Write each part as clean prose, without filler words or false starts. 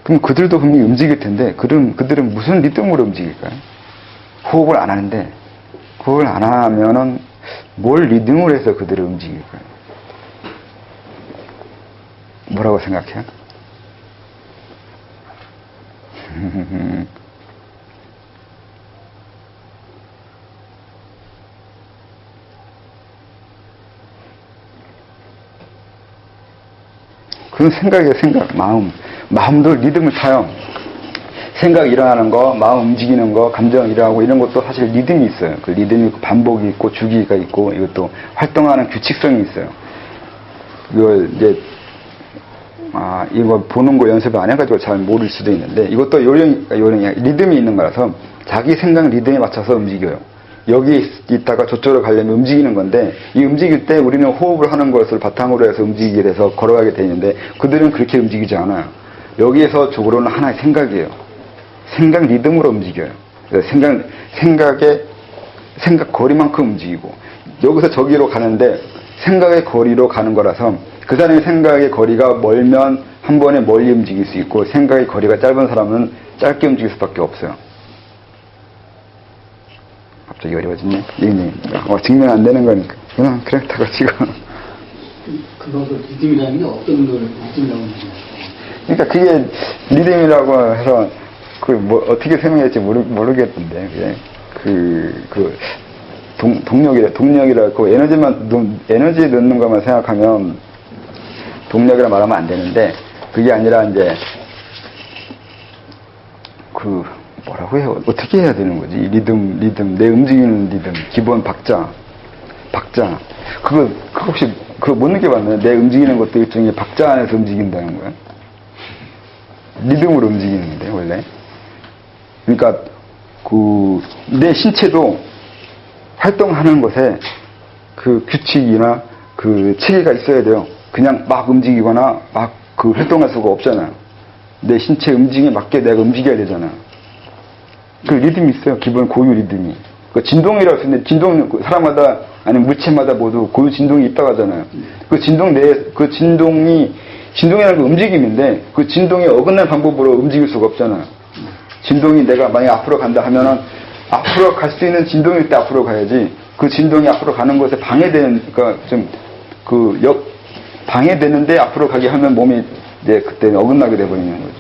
그럼 그들도 분명히 움직일 텐데, 그들은 무슨 리듬으로 움직일까요? 호흡을 안 하는데, 그걸 안 하면은 뭘 리듬으로 해서 그들을 움직일까요? 뭐라고 생각해요? 그건 생각이에요, 생각. 마음도 리듬을 타요. 생각이 일어나는 거, 마음 움직이는 거, 감정 일어나고 이런 것도 사실 리듬이 있어요. 그 리듬이 반복이 있고 주기가 있고 이것도 활동하는 규칙성이 있어요. 이걸 이제 이거 보는 거 연습을 안 해가지고 잘 모를 수도 있는데 이것도 요령이 리듬이 있는 거라서 자기 생각 리듬에 맞춰서 움직여요. 여기 있다가 저쪽으로 가려면 움직이는 건데 이 움직일 때 우리는 호흡을 하는 것을 바탕으로 해서 움직이게 돼서 걸어가게 되는데 그들은 그렇게 움직이지 않아요. 여기에서 저쪽으로는 하나의 생각이에요. 생각 리듬으로 움직여요. 생각 거리만큼 움직이고 여기서 저기로 가는데 생각의 거리로 가는 거라서 그 사람의 생각의 거리가 멀면 한 번에 멀리 움직일 수 있고 생각의 거리가 짧은 사람은 짧게 움직일 수밖에 없어요. 갑자기 어려워졌네. 증명 안 되는 거니까. 그냥 그렇다고 지금. 그거도 리듬이라는 게 어떤 걸 리듬이라고 하는 거예요? 그러니까 그게 리듬이라고 해서 어떻게 설명할지 모르겠던데. 동력이라고 에너지 넣는 것만 생각하면 동력이라 말하면 안 되는데 그게 아니라 이제 뭐라고 해요? 어떻게 해야 되는 거지? 리듬, 내 움직이는 리듬, 기본 박자. 그거 혹시, 못 느껴봤나요? 내 움직이는 것도 일종의 박자 안에서 움직인다는 거야? 리듬으로 움직이는데, 원래. 그러니까, 내 신체도 활동하는 것에 규칙이나 체계가 있어야 돼요. 그냥 막 움직이거나 막 활동할 수가 없잖아요. 내 신체 움직임에 맞게 내가 움직여야 되잖아요. 그 리듬이 있어요. 기본 고유 리듬이. 진동이라고 했는데 사람마다 아니면 물체마다 모두 고유 진동이 있다고 하잖아요. 진동이라는 건 움직임인데 그 진동에 어긋난 방법으로 움직일 수가 없잖아요. 진동이 내가 만약 앞으로 간다 하면은 앞으로 갈 수 있는 진동일 때 앞으로 가야지 그 진동이 앞으로 가는 것에 방해되는데 앞으로 가게 하면 몸이 그때 어긋나게 돼버리는 거죠.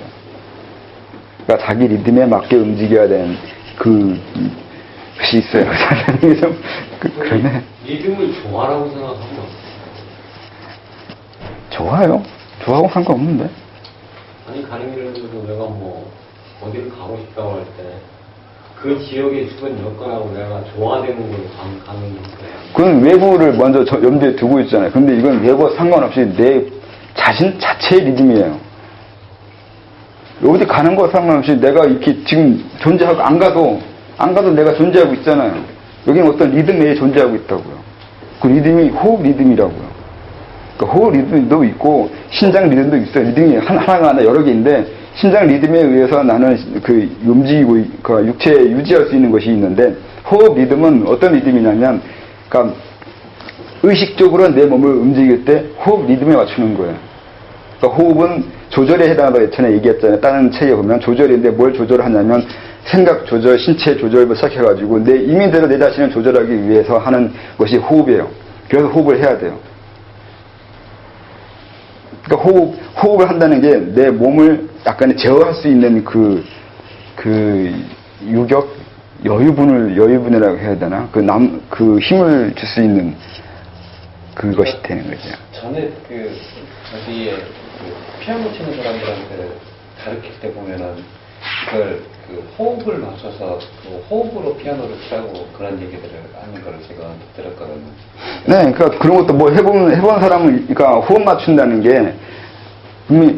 그러니까 자기 리듬에 맞게 움직여야 되는 것이 있어요. 그러네. 리듬을 좋아라고 생각하면 좋아요. 좋아하고 상관없는데. 아니 가령이라도 내가 어디를 가고 싶다고 할 때 그 지역의 주변 여건하고 내가 좋아되는 걸로 가는 거예요. 그건 외부를 먼저 염두에 두고 있잖아요. 근데 이건 외부와 상관없이 내 자신 자체의 리듬이에요. 어디 가는 거 상관없이 내가 이렇게 지금 존재하고 안 가도 내가 존재하고 있잖아요. 여기는 어떤 리듬 내에 존재하고 있다고요. 그 리듬이 호흡 리듬이라고요. 그러니까 호흡 리듬도 있고 신장 리듬도 있어요. 리듬이 하나가 아니라 여러 개인데 신장 리듬에 의해서 나는 움직이고 육체에 유지할 수 있는 것이 있는데 호흡 리듬은 어떤 리듬이냐면 그러니까 의식적으로 내 몸을 움직일 때 호흡 리듬에 맞추는 거예요. 그러니까 호흡은 조절에 해당한다고 전에 얘기했잖아요. 다른 책에 보면 조절인데 뭘 조절하냐면 생각 조절, 신체 조절부터 시작해가지고 이민대로 내 자신을 조절하기 위해서 하는 것이 호흡이에요. 그래서 호흡을 해야 돼요. 그러니까 호흡을 한다는 게 내 몸을 약간의 제어할 수 있는 여유분이라고 해야 되나? 힘을 줄 수 있는 그것이 되는 거죠. 전에 어디에 피아노 치는 사람들한테 가르칠 때 보면은 그걸 호흡을 맞춰서 호흡으로 피아노를 치라고 그런 얘기들을 하는 걸 제가 들었거든요. 네, 그러니까 그런 것도 해본 사람은, 그러니까 호흡 맞춘다는 게,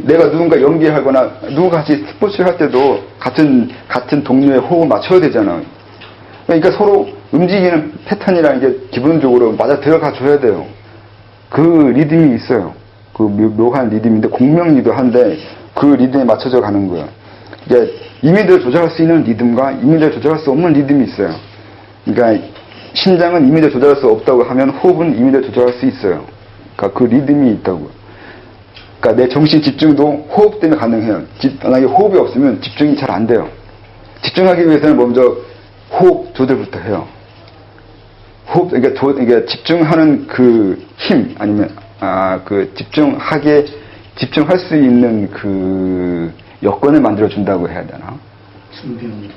내가 누군가 연기하거나, 누군가 같이 스포츠를 할 때도 같은 동료의 호흡을 맞춰야 되잖아요. 그러니까 서로 움직이는 패턴이라는 게 기본적으로 맞아 들어가 줘야 돼요. 그 리듬이 있어요. 묘한 리듬인데, 공명리도 한데, 그 리듬에 맞춰져 가는 거예요. 이게 이민대로 조절할 수 있는 리듬과 이민대로 조절할 수 없는 리듬이 있어요. 그러니까 심장은 이민대로 조절할 수 없다고 하면 호흡은 이민대로 조절할 수 있어요. 그러니까 그 리듬이 있다고요. 그러니까 내 정신 집중도 호흡 때문에 가능해요. 만약에 호흡이 없으면 집중이 잘 안 돼요. 집중하기 위해서는 먼저 호흡 조절부터 해요. 호흡, 그러니까 집중하는 그 힘, 아니면, 집중할 수 있는 그 여건을 만들어준다고 해야 되나? 준비하는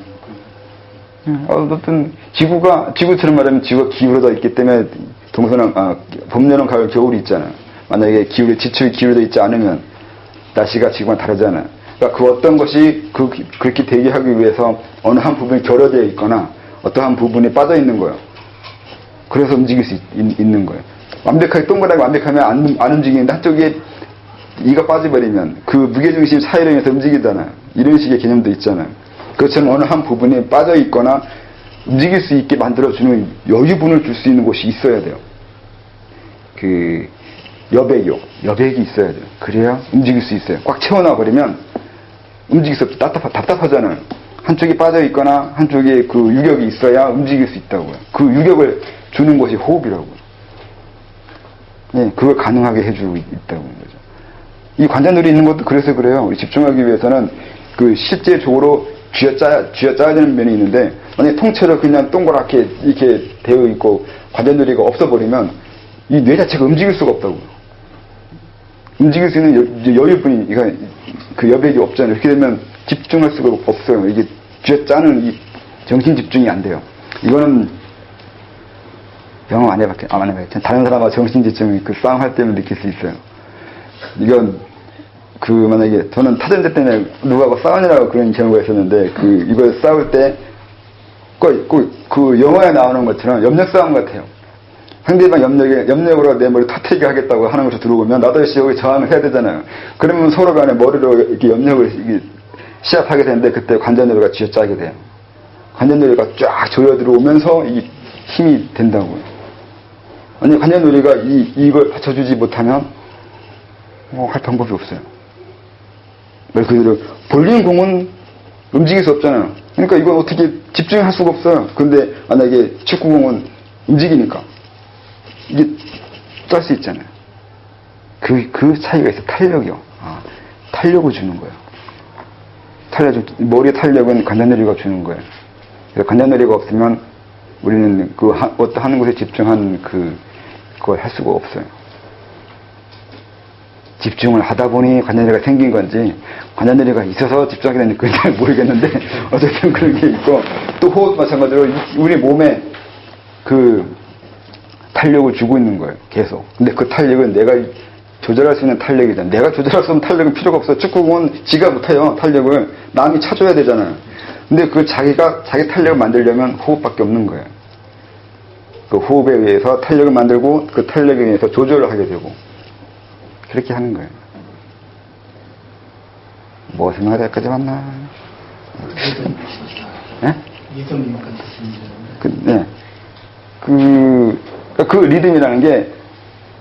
어떤 지구처럼 말하면 지구가 기울어져 있기 때문에 봄, 여름, 가을, 겨울이 있잖아요. 만약에 지축이 기울어져 있지 않으면 날씨가 지구랑 다르잖아요. 그러니까 그 어떤 것이 그렇게 되게 하기 위해서 어느 한 부분이 결여되어 있거나 어떤 한 부분이 빠져 있는 거예요. 그래서 움직일 수 있는 거예요. 완벽하게 동그랗게 완벽하면 안 움직이는데 한쪽에 이가 빠져버리면 그 무게중심 차이로 인해서 움직이잖아요. 이런 식의 개념도 있잖아요. 그것처럼 어느 한 부분이 빠져 있거나 움직일 수 있게 만들어주는 여유분을 줄 수 있는 곳이 있어야 돼요. 그 여백이 있어야 돼요. 그래야 움직일 수 있어요. 꽉 채워놔 버리면 움직일 수 없죠. 답답하잖아요. 한쪽이 빠져 있거나 한쪽에 그 유격이 있어야 움직일 수 있다고요. 그 유격을 주는 것이 호흡이라고요. 예, 그걸 가능하게 해주고 있다고 하는 거죠. 이 관자놀이 있는 것도 그래서 그래요. 우리 집중하기 위해서는 그 실제적으로 쥐어짜야 되는 면이 있는데, 만약에 통째로 그냥 동그랗게 이렇게 되어 있고 관자놀이가 없어버리면 이 뇌 자체가 움직일 수가 없다고요. 움직일 수 있는 여유분이, 그 여백이 없잖아요. 이렇게 되면 집중할 수가 없어요. 이게 쥐어짜는 이 정신 집중이 안 돼요. 이거는 영어 안 해봤겠죠. 다른 사람과 정신 집중이 그 싸움할 때면 느낄 수 있어요. 이건 만약에 저는 타전제 때문에 누구하고 싸우느라고 그런 경우가 있었는데, 이걸 싸울 때 그 영화에 나오는 것처럼 염력 싸움 같아요. 상대방 염력으로 내 머리 터뜨리게 하겠다고 하는 것을 들어오면 나도 역시 여기 저항을 해야 되잖아요. 그러면 서로 간에 머리로 이렇게 염력을 시합하게 되는데, 그때 관자놀이가 쥐어짜게 돼요. 관자놀이가 쫙 조여 들어오면서 이 힘이 된다고요. 아니, 관자놀이가 이걸 받쳐주지 못하면 할 방법이 없어요. 말 그대로 볼링 공은 움직일 수 없잖아요. 그러니까 이건 어떻게 집중할 수가 없어요. 근데 만약에 축구공은 움직이니까 이게 짤 수 있잖아요. 그 차이가 있어. 탄력이요. 탄력을 주는 거예요. 머리의 탄력은 관자놀이가 주는 거예요. 그래서 관자놀이가 없으면 우리는 어떤 하는 것에 집중한 그걸 할 수가 없어요. 집중을 하다 보니 관자놀이가 생긴 건지, 관자놀이가 있어서 집중하게 되는지 그건 모르겠는데, 어쨌든 그런 게 있고, 또 호흡도 마찬가지로 우리 몸에 탄력을 주고 있는 거예요. 계속. 근데 그 탄력은 내가 조절할 수 있는 탄력이잖아요. 내가 조절할 수 없는 탄력은 필요가 없어요. 축구공은 지가 못해요. 탄력을. 남이 차줘야 되잖아요. 근데 자기 탄력을 만들려면 호흡밖에 없는 거예요. 그 호흡에 의해서 탄력을 만들고, 그 탄력에 의해서 조절을 하게 되고, 그렇게 하는 거예요. 뭐 생각할 때까지 왔나? 예전까지 했습니다. 그 리듬이라는 게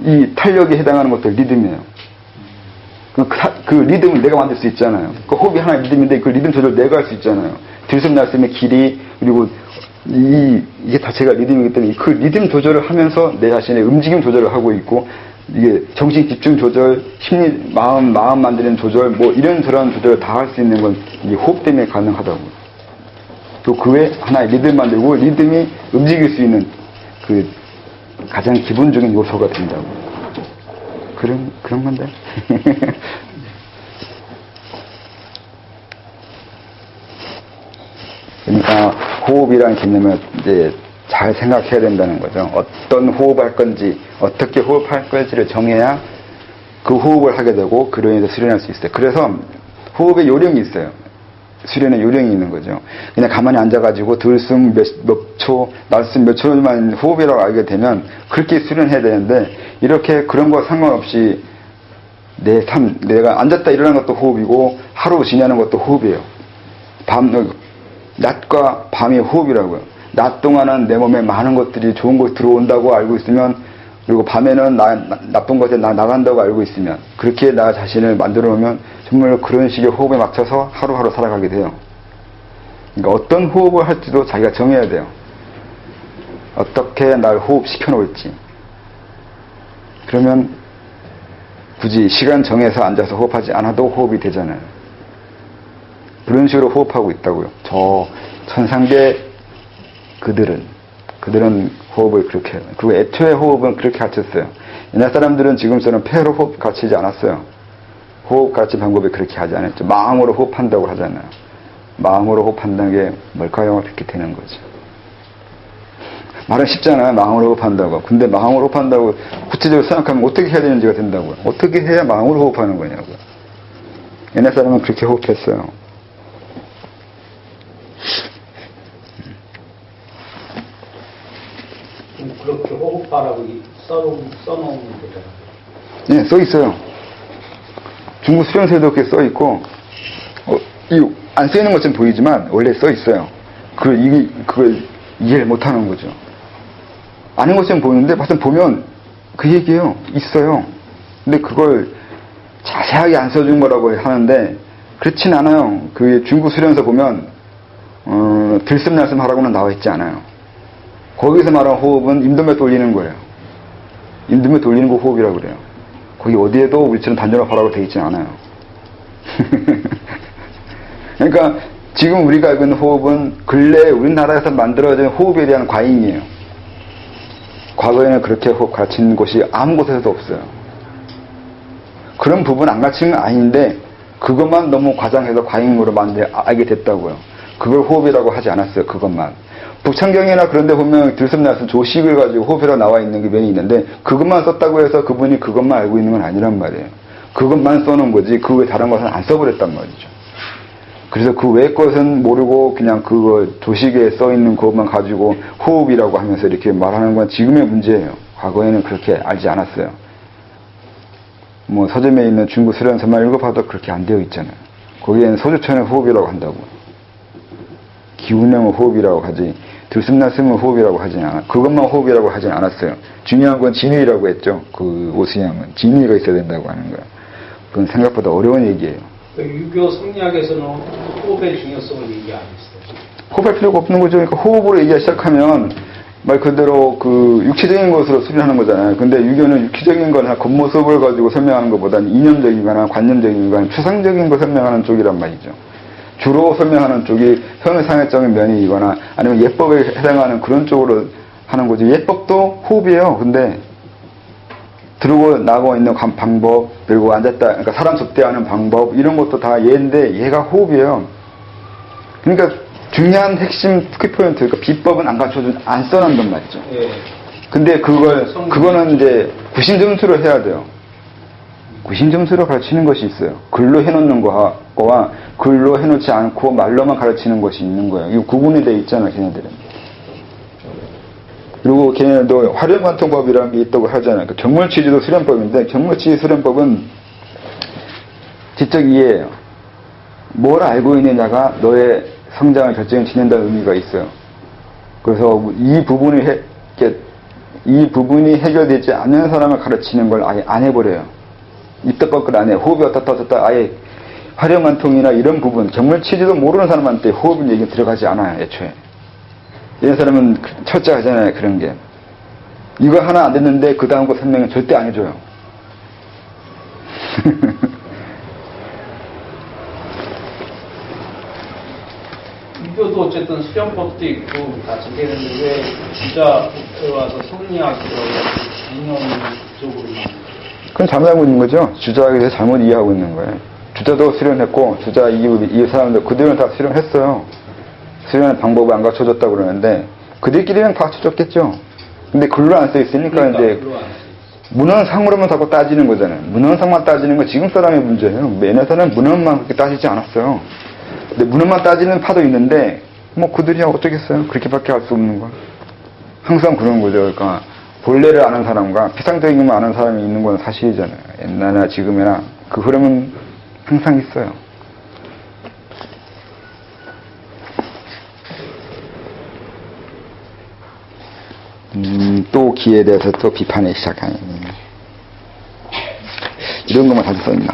이 탄력에 해당하는 것도 리듬이에요. 그 리듬을 내가 만들 수 있잖아요. 그 호흡이 하나의 리듬인데 그 리듬 조절 내가 할 수 있잖아요. 들숨 날숨의 길이, 그리고 이게 자체가 리듬이기 때문에 그 리듬 조절을 하면서 내 자신의 움직임 조절을 하고 있고, 이게 정신 집중 조절, 심리, 마음 만드는 조절, 뭐 이런저런 조절을 다 할 수 있는 건 이 호흡 때문에 가능하다고요. 또 그 외에 하나의 리듬 만들고, 리듬이 움직일 수 있는 가장 기본적인 요소가 된다고. 그런 건데. 그러니까 호흡이라는 개념을 이제 잘 생각해야 된다는 거죠. 어떤 호흡을 할 건지, 어떻게 호흡할 건지를 정해야 그 호흡을 하게 되고, 그로 인해서 수련할 수 있어요. 그래서 호흡에 요령이 있어요. 수련의 요령이 있는 거죠. 그냥 가만히 앉아가지고 들숨 몇 초, 날숨 몇 초만 호흡이라고 알게 되면 그렇게 수련해야 되는데, 이렇게 그런 거 상관없이 내가 앉았다 일어나는 것도 호흡이고, 하루 지내는 것도 호흡이에요. 낮과 밤이 호흡이라고요. 낮 동안은 내 몸에 많은 것들이 좋은 것이 들어온다고 알고 있으면, 그리고 밤에는 나쁜 것에 나간다고 알고 있으면, 그렇게 나 자신을 만들어 놓으면 정말 그런 식의 호흡에 맞춰서 하루하루 살아가게 돼요. 그러니까 어떤 호흡을 할지도 자기가 정해야 돼요. 어떻게 날 호흡 시켜놓을지. 그러면 굳이 시간 정해서 앉아서 호흡하지 않아도 호흡이 되잖아요. 그런 식으로 호흡하고 있다고요. 저 천상계 그들은 호흡을 그렇게 해요. 그리고 애초에 호흡은 그렇게 가르쳤어요. 옛날 사람들은 지금처럼 폐로 호흡 가르치지 않았어요. 호흡 가르친 방법이 그렇게 하지 않았죠. 마음으로 호흡한다고 하잖아요. 마음으로 호흡한다는 게 뭘까요? 이렇게 되는 거죠. 말은 쉽잖아요. 마음으로 호흡한다고. 근데 마음으로 호흡한다고 구체적으로 생각하면 어떻게 해야 되는지가 된다고요. 어떻게 해야 마음으로 호흡하는 거냐고요. 옛날 사람은 그렇게 호흡했어요. 그렇게 호흡하라고 써놓은 거잖아요. 네, 써 있어요. 중국 수련서에도 그렇게 써 있고, 안 써 있는 것처럼 보이지만 원래 써 있어요. 그걸 이해를 못 하는 거죠. 아는 것처럼 보이는데 막상 보면 그 얘기예요. 있어요. 근데 그걸 자세하게 안 써준 거라고 하는데 그렇진 않아요. 그 중국 수련서 보면 들숨날숨 하라고는 나와 있지 않아요. 거기서 말하는 호흡은 임동맥 돌리는 거예요. 임동맥 돌리는 거 호흡이라고 그래요. 거기 어디에도 우리처럼 단전호흡하라고 되어 있지 않아요. 그러니까 지금 우리가 알고 있는 호흡은 근래 우리나라에서 만들어진 호흡에 대한 과잉이에요. 과거에는 그렇게 호흡 가르친 곳이 아무 곳에서도 없어요. 그런 부분 안 가르치는 건 아닌데 그것만 너무 과장해서 과잉으로 알게 됐다고요. 그걸 호흡이라고 하지 않았어요. 그것만. 북창경이나 그런 데 보면 들숨날숨 조식을 가지고 호흡이라고 나와 있는 게 면이 있는데 그것만 썼다고 해서 그분이 그것만 알고 있는 건 아니란 말이에요. 그것만 써놓은 거지 그 외 다른 것은 안 써버렸단 말이죠. 그래서 그 외 것은 모르고 그냥 그거 조식에 써있는 그것만 가지고 호흡이라고 하면서 이렇게 말하는 건 지금의 문제예요. 과거에는 그렇게 알지 않았어요. 뭐 서점에 있는 중국 수련서만 읽어봐도 그렇게 안 되어 있잖아요. 거기에는 서주천의 호흡이라고 한다고. 기운형의 호흡이라고 하지 들숨날숨은 호흡이라고 하진 않아. 그것만 호흡이라고 하진 않았어요. 중요한 건 진의라고 했죠. 그 오수양은 진의가 있어야 된다고 하는 거예요. 그건 생각보다 어려운 얘기예요. 유교 성리학에서는 호흡의 중요성을 얘기 안 했어요. 호흡할 필요가 없는 거죠. 그러니까 호흡으로 얘기하기 시작하면 말 그대로 그 육체적인 것으로 수련하는 거잖아요. 근데 유교는 육체적인 거나 겉모습을 가지고 설명하는 것보다는 이념적이거나 관념적인 거나 추상적인 걸 설명하는 쪽이란 말이죠. 주로 설명하는 쪽이 형상학적인 면이거나 아니면 예법에 해당하는 그런 쪽으로 하는 거죠. 예법도 호흡이에요. 근데 들고 나고 있는 방법, 그리고 앉았다, 그러니까 사람 접대하는 방법, 이런 것도 다 예인데 얘가 호흡이에요. 그러니까 중요한 핵심 키포인트, 그러니까 비법은 안 써놓는단 말이죠. 예. 근데 그거는 이제 구신점수로 해야 돼요. 구신점수로 가르치는 것이 있어요. 글로 해놓는 거와 글로 해놓지 않고 말로만 가르치는 것이 있는 거예요. 이거 구분이 돼 있잖아, 걔네들은. 그리고 걔네도 활용관통법이라는 게 있다고 하잖아요. 그러니까 경물치지도 수련법인데 경물치지 수련법은 지적 이해예요. 뭘 알고 있느냐가 너의 성장을 결정을 지낸다는 의미가 있어요. 그래서 이 부분이 해결되지 않는 사람을 가르치는 걸 아예 안 해버려요. 입덕 거꾸로 안 해요. 호흡이 어떻다 아예 활용관통이나 이런 부분, 경물치지도 모르는 사람한테 호흡은 얘기 들어가지 않아요. 애초에. 이런 사람은 철저하잖아요. 그런 게. 이거 하나 안 됐는데 그 다음 거 설명은 절대 안 해줘요. 유교도 어쨌든 수련법도 있고 다 지켜있는데 왜 주자에 와서 성리학이라고 이념 쪽으로만. 그건 잘못 알고 있는 거죠. 주자에 대해서 잘못 이해하고 있는 거예요. 주자도 수련했고 주자 이후 사람들 그들은 다 수련했어요. 수련의 방법을 안 가르쳐줬다고 그러는데 그들끼리는 가르쳐줬겠죠. 근데 글로 안 써 있으니까 이제 문헌상으로만 자꾸 따지는 거잖아요. 문헌상만 따지는 건 지금 사람의 문제예요. 옛날 사람은 문헌만 그렇게 따지지 않았어요. 근데 문헌만 따지는 파도 있는데 뭐 그들이 어쩌겠어요. 그렇게밖에 할 수 없는 거. 항상 그런 거죠. 그러니까 본래를 아는 사람과 피상적인 것만 아는 사람이 있는 건 사실이잖아요. 옛날이나 지금이나 그 흐름은 항상 있어요. 또 기에 대해서 또 비판을 시작하네. 이런 것만 다시 써있나?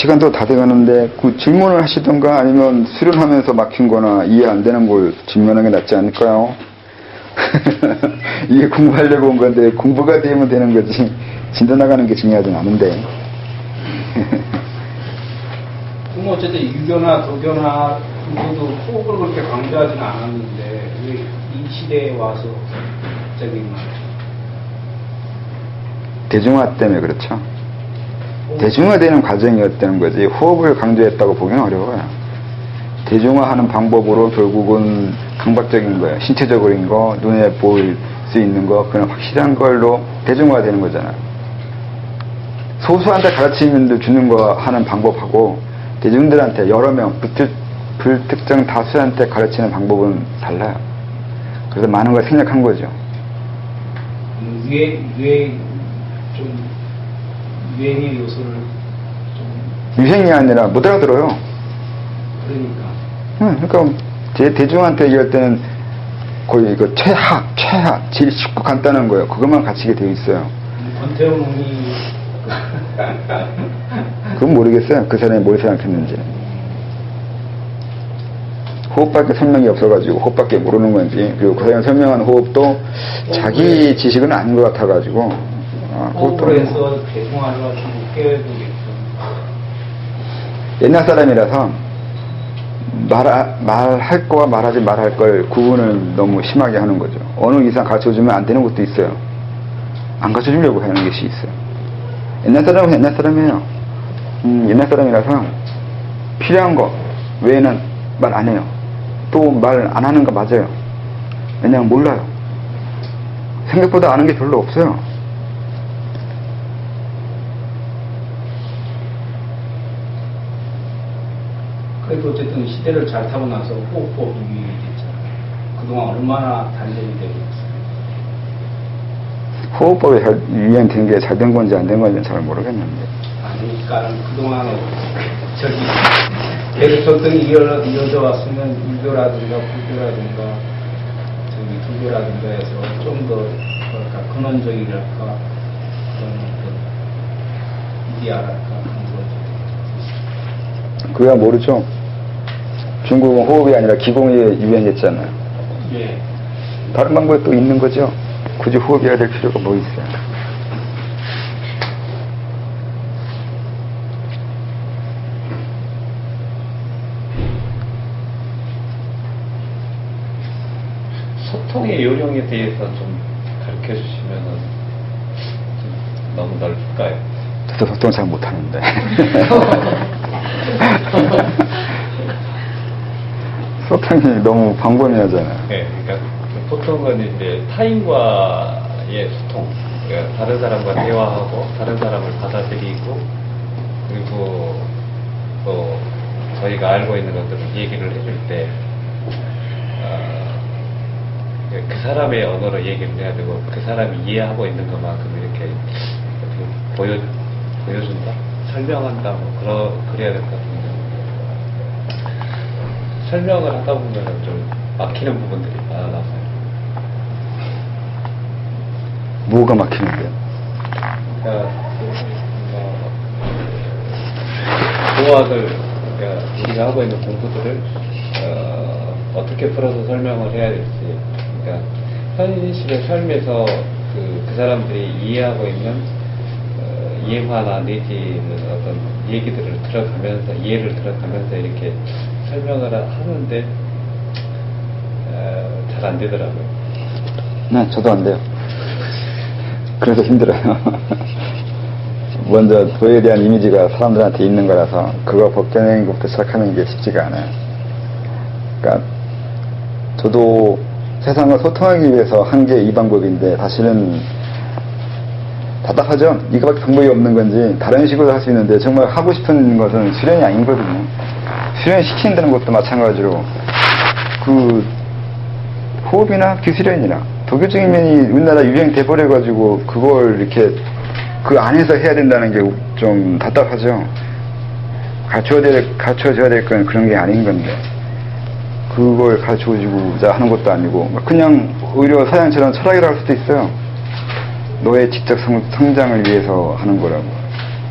시간도 다 돼가는데 그 질문을 하시던가 아니면 수련하면서 막힌 거나 이해 안 되는 걸 질문하는 게 낫지 않을까요? 이게 공부하려고 온 건데 공부가 되면 되는 거지 진도 나가는 게 중요하진 않은데. 그럼 어쨌든 유교나 도교나 중도도 호흡을 그렇게 강조하지는 않았는데 왜 이 시대에 와서 갑자기 대중화 때문에 그렇죠. 대중화되는 과정이었다는 거지 호흡을 강조했다고 보기는 어려워요. 대중화하는 방법으로 결국은 강박적인 거예요. 신체적인 거, 눈에 보일 수 있는 거, 그런 확실한 걸로 대중화되는 거잖아요. 소수한테 가르치는 주는 거 하는 방법하고 대중들한테 여러 명, 불특정 다수한테 가르치는 방법은 달라요. 그래서 많은 걸 생략한 거죠. 유행의 요소를 좀 유행이 아니라 못 알아들어요. 그러니까 그러니까 대중한테 얘기할 때는 거의 이거 최하, 제일 쉽고 간단한 거예요. 그것만 가르치게 되어 있어요. 권태웅이 그건 모르겠어요. 그 사람이 뭘 생각했는지. 호흡밖에 설명이 없어가지고 호흡밖에 모르는 건지, 그리고 그 사람이 설명한 호흡도 자기 지식은 아닌 것 같아가지고 호흡으로 해서 대중화를 좀 깨워두겠죠. 옛날 사람이라서 말할 거와 말하지 말할 걸 구분을 너무 심하게 하는 거죠. 어느 이상 가르쳐주면 안 되는 것도 있어요. 안 가르쳐주려고 하는 것이 있어요. 옛날 사람은 옛날 사람이에요. 옛날 사람이라서 필요한 거 외에는 말 안 해요. 또 말 안 하는 거 맞아요. 왜냐면 몰라요. 생각보다 아는 게 별로 없어요. 그래도 어쨌든 시대를 잘 타고 나서 호흡법이 유행했잖아요. 그동안 얼마나 단련이 되고 있어요. 호흡법이 유행된 게 잘 된 건지 안 된 건지는 잘 모르겠는데. 그러니까 그동안에 저기 계속 전통이 이어져 왔으면 유교라든가 불교라든가 저기 불교라든가 해서 좀 더 뭐랄까 근원적이랄까 그런 이디아랄까 그런 거. 그야 모르죠. 중국은 호흡이 아니라 기공이 유행했잖아요. 예. 다른 방법이 또 있는 거죠. 굳이 호흡해야 될 필요가 뭐 있어요. 소통의 요령에 대해서 좀 가르쳐 주시면 너무 넓을까요? 저도 소통 잘 못하는데. 소통이 너무 광범위하잖아요. 네, 그러니까 보통은 이제 타인과의 소통, 그러니까 다른 사람과 대화하고 다른 사람을 받아들이고 그리고 또 저희가 알고 있는 것들을 얘기를 해줄 때 그 사람의 언어로 얘기를 해야 되고 그 사람이 이해하고 있는 것만큼 이렇게 보여준다, 설명한다, 그래야 될 것 같은데 설명을 하다 보면 좀 막히는 부분들이 많아서요. 뭐가 막히는데요? 그러니까 고학을 우리가 하고 있는 공부들을 어떻게 풀어서 설명을 해야 될지, 그러니까 현실의 삶에서 그 사람들이 이해하고 있는 이해화나 내지는 어떤 얘기들을 들어가면서 이해를 들어가면서 이렇게 설명을 하는데 잘 안 되더라고요. 네, 저도 안 돼요. 그래서 힘들어요. 먼저 도에 대한 이미지가 사람들한테 있는 거라서 그거 벗겨내는 것부터 시작하는 게 쉽지가 않아요. 그러니까 저도 세상을 소통하기 위해서 한 게 이 방법인데 사실은 답답하죠. 이거밖에 방법이 없는 건지 다른 식으로 할 수 있는데 정말 하고 싶은 것은 수련이 아니거든요. 수련시킨다는 것도 마찬가지로 그 호흡이나 비수련이나 도교적인 면이 우리나라 유행돼 버려가지고 그걸 이렇게 그 안에서 해야 된다는 게 좀 답답하죠. 가르쳐줘야 될 건 그런 게 아닌 건데 그걸 가르쳐주고자 하는 것도 아니고 그냥 오히려 서양처럼 철학이라 할 수도 있어요. 너의 직접 성장을 위해서 하는 거라고.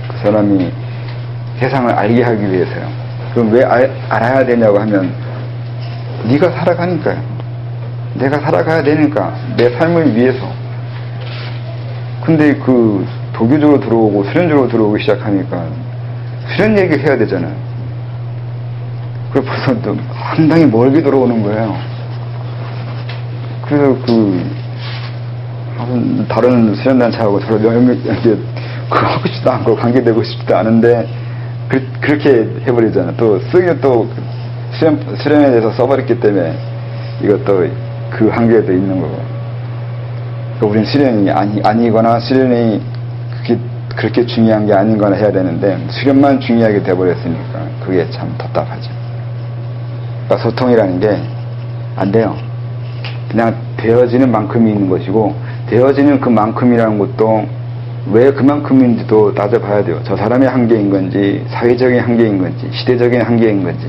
그 사람이 세상을 알게 하기 위해서요. 그럼 왜 알아야 되냐고 하면 네가 살아가니까요. 내가 살아가야 되니까 내 삶을 위해서. 근데 그 도교적으로 들어오고 수련적으로 들어오기 시작하니까 수련 얘기를 해야 되잖아요. 그래서 벌써 또 상당히 멀게 들어오는 거예요. 그래서 다른 수련단체하고 서로 하고 싶지도 않고 관계되고 싶지도 않은데 그렇게 해버리잖아요. 또 쓰기는 또 수련에 대해서 써버렸기 때문에 이것도 그 한계도 있는 거고. 그러니까 우리는 수련이 아니거나 수련이 그렇게 중요한 게 아닌 거나 해야 되는데 수련만 중요하게 돼버렸으니까 그게 참 답답하죠. 그러니까 소통이라는 게 안 돼요. 그냥 되어지는 만큼이 있는 것이고 되어지는 그만큼이라는 것도 왜 그만큼인지도 따져봐야 돼요. 저 사람의 한계인 건지 사회적인 한계인 건지 시대적인 한계인 건지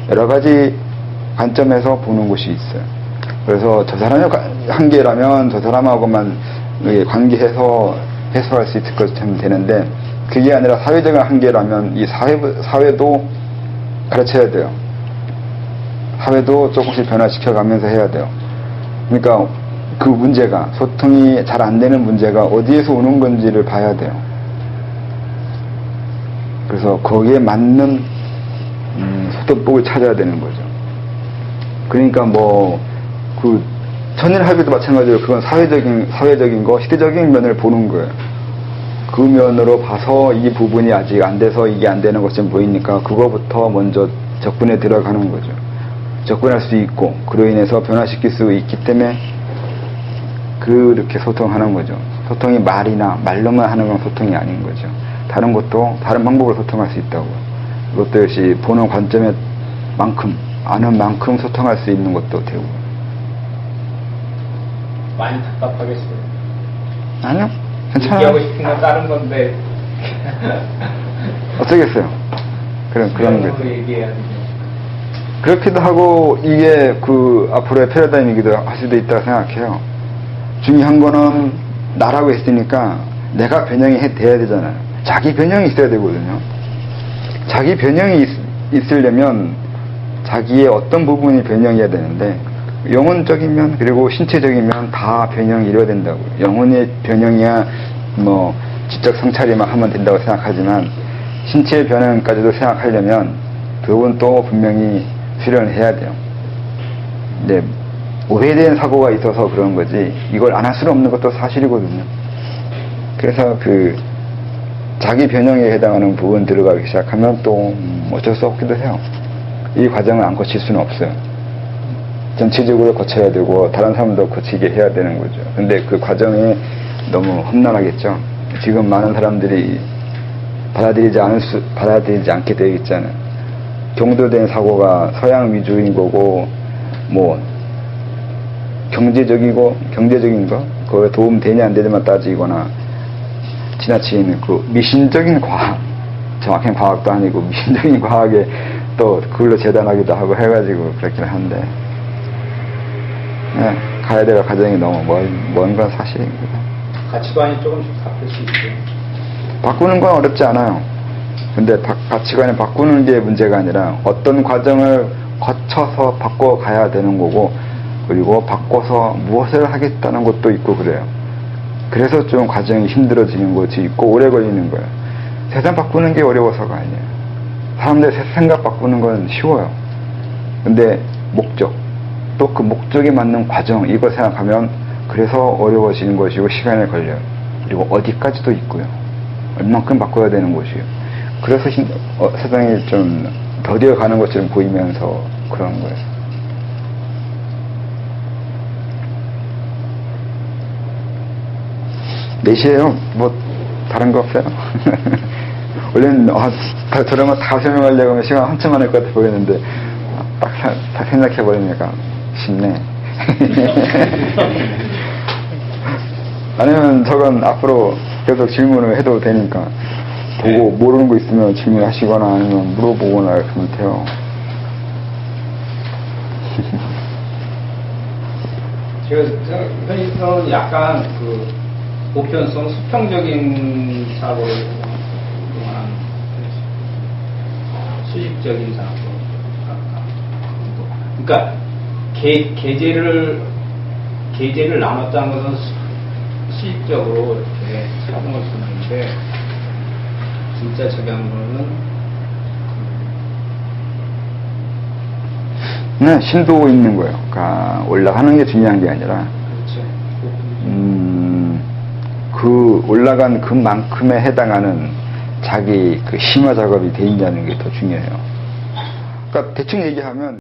여러 가지 관점에서 보는 것이 있어요. 그래서 저 사람의 한계라면 저 사람하고만 관계해서 해소할 수 있을 것처럼 되는데 그게 아니라 사회적인 한계라면 이 사회도 가르쳐야 돼요. 사회도 조금씩 변화시켜가면서 해야 돼요. 그러니까 그 문제가 소통이 잘 안 되는 문제가 어디에서 오는 건지를 봐야 돼요. 그래서 거기에 맞는 소통법을 찾아야 되는 거죠. 그러니까 그 천일합의도 마찬가지로 그건 사회적인 거 시대적인 면을 보는 거예요. 그 면으로 봐서 이 부분이 아직 안 돼서 이게 안 되는 것처럼 보이니까 그거부터 먼저 접근에 들어가는 거죠. 접근할 수 있고 그로 인해서 변화시킬 수 있기 때문에 그렇게 소통하는 거죠. 소통이 말로만 하는 건 소통이 아닌 거죠. 다른 것도 다른 방법으로 소통할 수 있다고. 그것도 역시 보는 관점에 아는 만큼 소통할 수 있는 것도 되고. 많이 답답하겠어요. 아니요, 괜찮아요. 얘기하고 싶은 건 다른 건데. 어쩌겠어요. 그런 게. 얘기해야 돼. 그렇기도 하고 이게 앞으로의 패러다임이기도 할 수도 있다고 생각해요. 중요한 거는 나라고 했으니까 내가 변형이 돼야 되잖아요. 자기 변형이 있어야 되거든요. 자기 변형이 있으려면 자기의 어떤 부분이 변형해야 되는데 영혼적인 면 그리고 신체적인 면 다 변형이 이루어야 된다고요. 영혼의 변형이야 지적 성찰이만 하면 된다고 생각하지만 신체의 변형까지도 생각하려면 그건 또 분명히 수련을 해야 돼요. 근데 오해된 사고가 있어서 그런 거지 이걸 안 할 수는 없는 것도 사실이거든요. 그래서 자기 변형에 해당하는 부분 들어가기 시작하면 또 어쩔 수 없기도 해요. 이 과정을 안 거칠 수는 없어요. 전체적으로 거쳐야 되고 다른 사람도 거치게 해야 되는 거죠. 근데 그 과정이 너무 험난하겠죠. 지금 많은 사람들이 받아들이지 않게 되어 있잖아요. 경도된 사고가 서양 위주인 거고 경제적인 거 그거에 도움 되냐 안 되냐만 따지거나 지나치는 미신적인 과학, 정확한 과학도 아니고 미신적인 과학에 또 그걸로 재단하기도 하고 해가지고 그렇긴 한데 가야 될 과정이 너무 먼 건 사실입니다. 가치관이 조금씩 바뀔 수 있죠. 바꾸는 건 어렵지 않아요. 근데 가치관을 바꾸는 게 문제가 아니라 어떤 과정을 거쳐서 바꿔가야 되는 거고 그리고 바꿔서 무엇을 하겠다는 것도 있고 그래요. 그래서 좀 과정이 힘들어지는 것이 있고 오래 걸리는 거예요. 세상 바꾸는 게 어려워서가 아니에요. 사람들 생각 바꾸는 건 쉬워요. 근데 목적 또 그 목적에 맞는 과정 이걸 생각하면 그래서 어려워지는 것이고 시간이 걸려요. 그리고 어디까지도 있고요. 얼만큼 바꿔야 되는 것이에요. 그래서 세상이 좀 더뎌 가는 것처럼 보이면서 그런 거예요. 넷이에요. 다른 거 없어요? 원래는 저런 거 다 설명하려고 하면 시간 한참 많을 것 같아 보이는데 다 생각해버리니까 쉽네. 아니면 저건 앞으로 계속 질문을 해도 되니까 보고 모르는 거 있으면 질문하시거나 아니면 물어보거나 이렇게 하면 돼요. 제가 현실은 약간 보편성, 수평적인 사고를 그동안 수직적인 사고. 그러니까 계제를 나눴다는 것은 수직적으로 이렇게 사용할 수 있는데 진짜 적용으로는 네, 신도 있는 거예요. 그러니까 올라가는 게 중요한 게 아니라 그렇죠. 그 올라간 그만큼에 해당하는 자기 그 심화 작업이 돼 있냐는 게 더 중요해요. 그러니까 대충 얘기하면